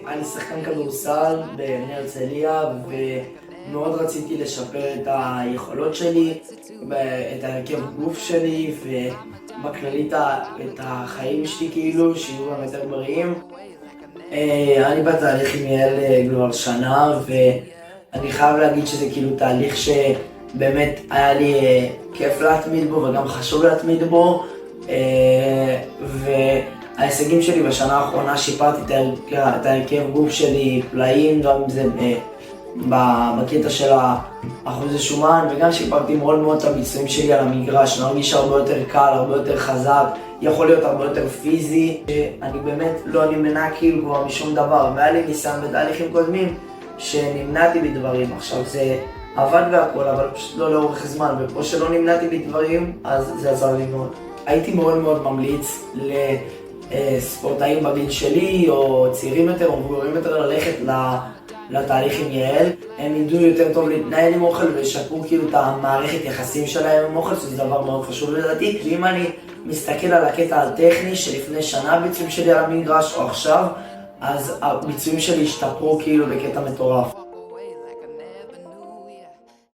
אני שחקן כדורסל בבני הרצליה ומאוד רציתי לשפר את היכולות שלי, את ההרכב גוף שלי ובכללית את החיים שלי כאילו, שיהיו גם יותר בריאים. אני בתהליך עם יעל כבר שנה ואני חייב להגיד שזה כאילו תהליך שבאמת היה לי כיף להתמיד בו וגם חשוב להתמיד בו. וההישגים שלי בשנה האחרונה שיפרתי את ההרכב גוף שלי פלאים, גם אם זה בקטע של האחוזי שומן, וגם שיפרתי מאוד מאוד את הביצועים שלי על המגרש, מרגיש הרבה יותר קל, הרבה יותר חזק, יכול להיות הרבה יותר פיזי. אני באמת לא נמנע כאילו כבר משום דבר, והיה לי ניסיון בתהליכים קודמים שנמנעתי בדברים. עכשיו זה עבד והכל, אבל פשוט לא לאורך זמן, ופה שלא נמנעתי בדברים אז זה עזר לי מאוד. הייתי מאוד מאוד ממליץ לספורטאים בגיל שלי או צעירים יותר או מבוגרים יותר ללכת לתהליך עם יעל. הם ידעו יותר טוב להתנהל עם אוכל וישפרו כאילו את המערכת יחסים שלהם עם אוכל, שזה דבר מאוד חשוב לדעתי. ואם אני מסתכל על הקטע הטכני שלפני שנה הביצועים שלי על המגרש או עכשיו, אז הביצועים שלי השתפרו כאילו בקטע מטורף.